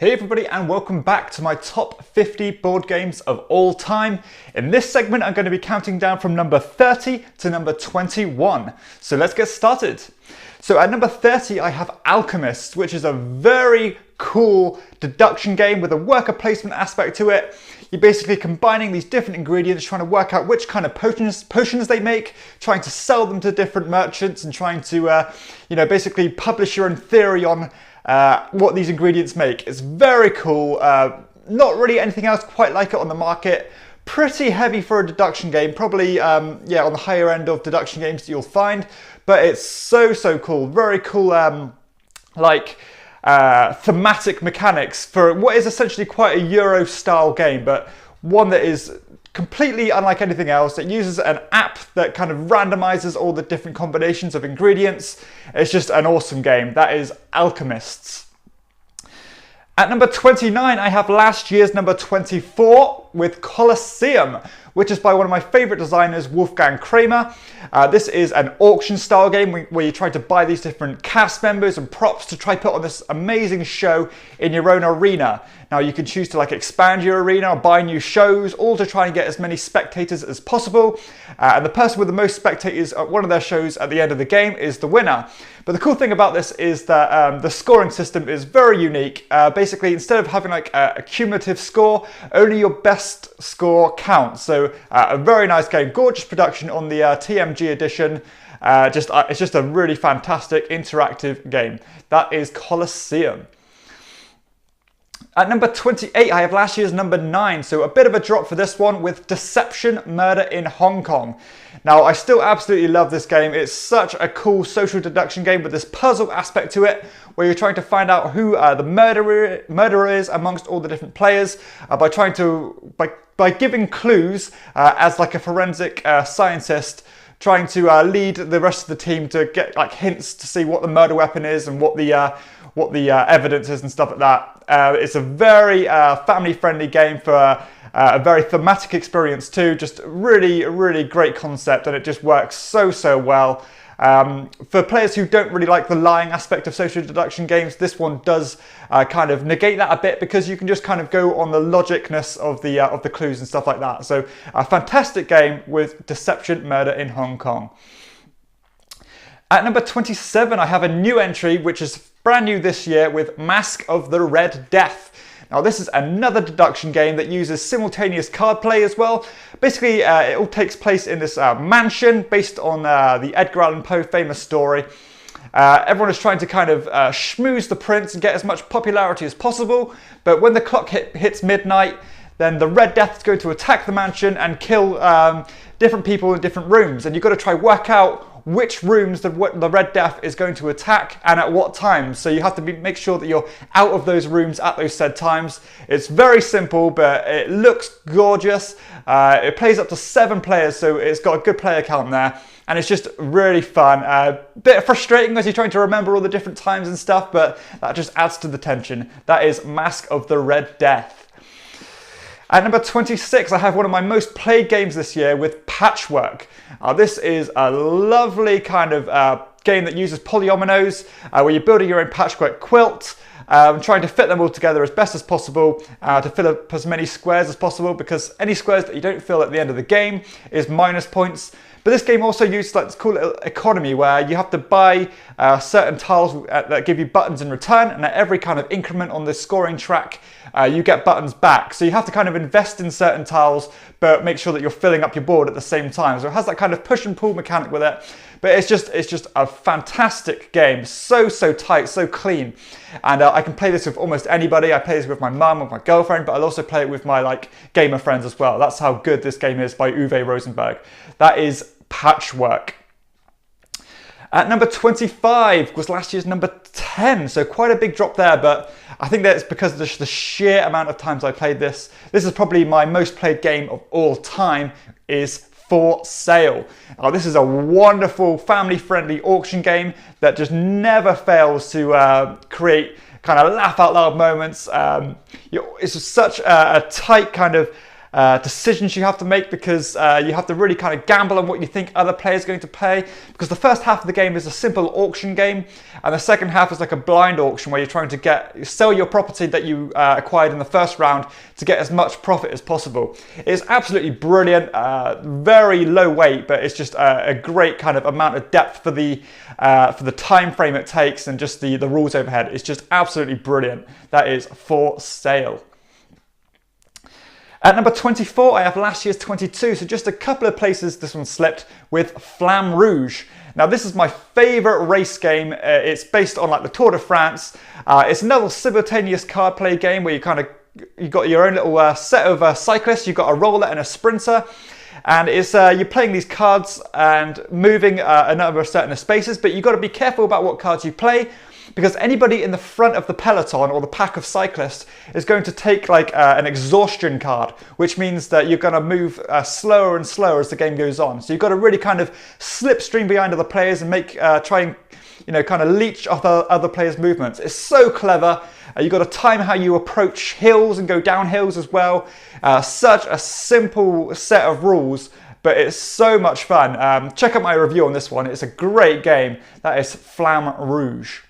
Hey everybody, and welcome back to my top 50 board games of all time. In this segment I'm going to be counting down from number 30 to number 21. So let's get started. So at number 30 I have Alchemists, which is a very cool deduction game with a worker placement aspect to it. You're basically combining these different ingredients, trying to work out which kind of potions they make, trying to sell them to different merchants and trying to basically publish your own theory on what these ingredients make. It's very cool. Not really anything else quite like it on the market. Pretty heavy for a deduction game, probably on the higher end of deduction games that you'll find, but it's so cool. Very cool thematic mechanics for what is essentially quite a Euro style game, but one that is completely unlike anything else. It uses an app that kind of randomizes all the different combinations of ingredients. It's just an awesome game. That is Alchemists. At number 29, I have last year's number 24 with Colosseum, which is by one of my favorite designers, Wolfgang Kramer. This is an auction style game where you try to buy these different cast members and props to try put on this amazing show in your own arena. Now you can choose to expand your arena or buy new shows, all to try and get as many spectators as possible. And the person with the most spectators at one of their shows at the end of the game is the winner. But the cool thing about this is that the scoring system is very unique. Basically, instead of having a cumulative score, only your best score counts. So a very nice game, gorgeous production on the TMG edition. It's just a really fantastic interactive game. That is Colosseum. At number 28, I have last year's number 9, so a bit of a drop for this one with Deception Murder in Hong Kong. Now, I still absolutely love this game. It's such a cool social deduction game with this puzzle aspect to it, where you're trying to find out who the murderer is amongst all the different players by giving clues as like a forensic scientist, trying to lead the rest of the team to get hints to see what the murder weapon is and what the evidence is and stuff like that. It's a very family-friendly game for a very thematic experience too. Just really great concept, and it just works so well. For players who don't really like the lying aspect of social deduction games, this one does kind of negate that a bit, because you can just kind of go on the logicness of the clues and stuff like that. So a fantastic game with Deception Murder in Hong Kong. At number 27, I have a new entry, which is brand new this year, with Mask of the Red Death. Now, this is another deduction game that uses simultaneous card play as well. Basically, it all takes place in this mansion based on the Edgar Allan Poe famous story. Everyone is trying to kind of schmooze the prince and get as much popularity as possible. But when the clock hits midnight, then the Red Death is going to attack the mansion and kill different people in different rooms. And you've got to try work out which rooms the Red Death is going to attack and at what times. So you have to make sure that you're out of those rooms at those said times. It's very simple, but it looks gorgeous. It plays up to 7 players, so it's got a good player count there. And it's just really fun. A bit frustrating as you're trying to remember all the different times and stuff, but that just adds to the tension. That is Mask of the Red Death. At number 26, I have one of my most played games this year with Patchwork. This is a lovely kind of game that uses polyominoes, where you're building your own patchwork quilt, trying to fit them all together as best as possible to fill up as many squares as possible, because any squares that you don't fill at the end of the game is minus points. But this game also uses, let's call it economy, where you have to buy certain tiles that give you buttons in return, and at every kind of increment on the scoring track, you get buttons back. So you have to kind of invest in certain tiles, but make sure that you're filling up your board at the same time. So it has that kind of push and pull mechanic with it. But it's just a fantastic game. So tight, so clean. And I can play this with almost anybody. I play this with my mum, with my girlfriend, but I'll also play it with my gamer friends as well. That's how good this game is, by Uwe Rosenberg. That is Patchwork. At number 25 was last year's number 10, so quite a big drop there, but I think that's because of the sheer amount of times I played this. This is probably my most played game of all time, is For Sale. Now, this is a wonderful family-friendly auction game that just never fails to create kind of laugh out loud moments. It's such a tight kind of decisions you have to make, because you have to really kind of gamble on what you think other players are going to pay, because the first half of the game is a simple auction game, and the second half is like a blind auction where you're trying to sell your property that you acquired in the first round to get as much profit as possible. It's absolutely brilliant, very low weight, but it's just a great kind of amount of depth for the time frame it takes, and just the rules overhead. It's just absolutely brilliant. That is for sale. At number 24, I have last year's 22, so just a couple of places this one slipped, with Flamme Rouge. Now this is my favourite race game. It's based on like the Tour de France. It's another simultaneous card play game where you got your own little set of cyclists. You've got a roller and a sprinter, and it's you're playing these cards and moving a number of certain spaces, but you've got to be careful about what cards you play, because anybody in the front of the peloton or the pack of cyclists is going to take like an exhaustion card, which means that you're going to move slower and slower as the game goes on. So you've got to really kind of slipstream behind other players and try and kind of leech off other players' movements. It's so clever. You've got to time how you approach hills and go down hills as well. Such a simple set of rules, but it's so much fun. Check out my review on this one. It's a great game. That is Flamme Rouge.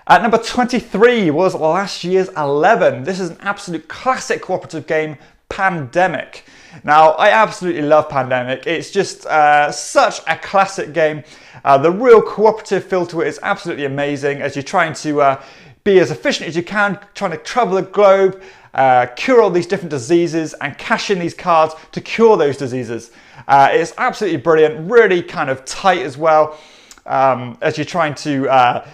At number 23 was last year's 11. This is an absolute classic cooperative game, Pandemic. Now, I absolutely love Pandemic. It's just such a classic game. The real cooperative feel to it is absolutely amazing, as you're trying to be as efficient as you can, trying to travel the globe, cure all these different diseases, and cash in these cards to cure those diseases. It's absolutely brilliant, really kind of tight as well, as you're trying to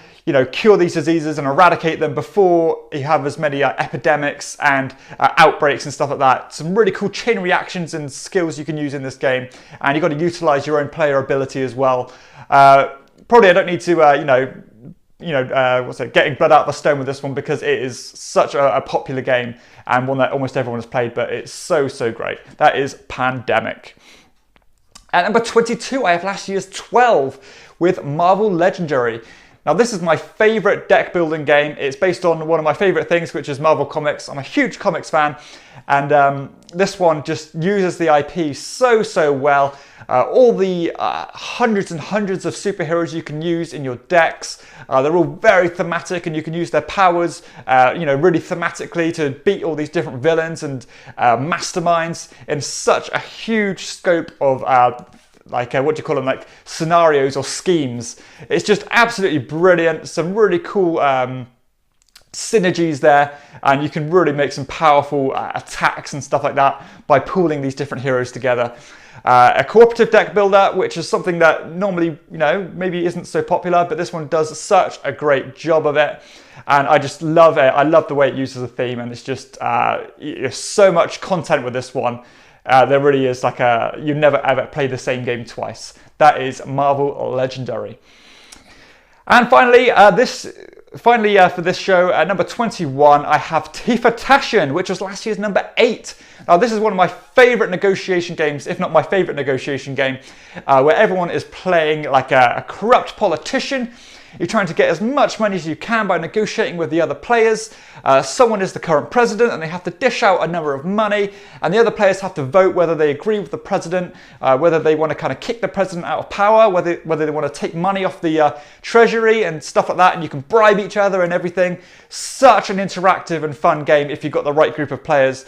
cure these diseases and eradicate them before you have as many epidemics and outbreaks and stuff like that. Some really cool chain reactions and skills you can use in this game, and you've got to utilize your own player ability as well. Probably I don't need to getting blood out of a stone with this one, because it is such a popular game and one that almost everyone has played, but it's so great. That is Pandemic. At number 22, I have last year's 12 with Marvel Legendary. Now this is my favourite deck building game. It's based on one of my favourite things, which is Marvel Comics. I'm a huge comics fan, and this one just uses the IP so well. All the hundreds and hundreds of superheroes you can use in your decks, they're all very thematic, and you can use their powers really thematically to beat all these different villains and masterminds in such a huge scope of like scenarios or schemes. It's just absolutely brilliant. Some really cool synergies there, and you can really make some powerful attacks and stuff like that by pooling these different heroes together. A cooperative deck builder, which is something that normally maybe isn't so popular, but this one does such a great job of it, and I just love it. I love the way it uses a theme, and it's just there's so much content with this one. There really is like you never ever play the same game twice. That is Marvel Legendary. And finally, for this show, at number 21, I have TIEFE TASCHEN, which was last year's number 8. Now, this is one of my favourite negotiation games, if not my favourite negotiation game, where everyone is playing like a corrupt politician. You're trying to get as much money as you can by negotiating with the other players. Someone is the current president, and they have to dish out a number of money, and the other players have to vote whether they agree with the president, whether they want to kind of kick the president out of power, whether they want to take money off the treasury and stuff like that, and you can bribe each other and everything. Such an interactive and fun game if you've got the right group of players.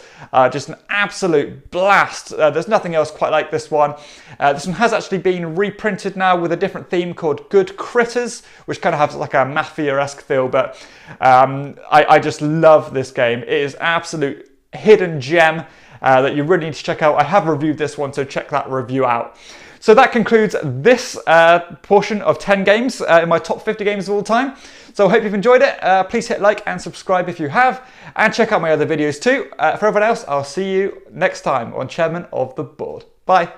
Just an absolute blast. There's nothing else quite like this one. This one has actually been reprinted now with a different theme called Good Critters, which kind of has like a mafia-esque feel, but I just love this game. It is absolute hidden gem that you really need to check out. I have reviewed this one, so check that review out. So that concludes this portion of 10 games in my top 50 games of all time. So I hope you've enjoyed it. Please hit like and subscribe if you have, and check out my other videos too. For everyone else, I'll see you next time on Chairman of the Board. Bye.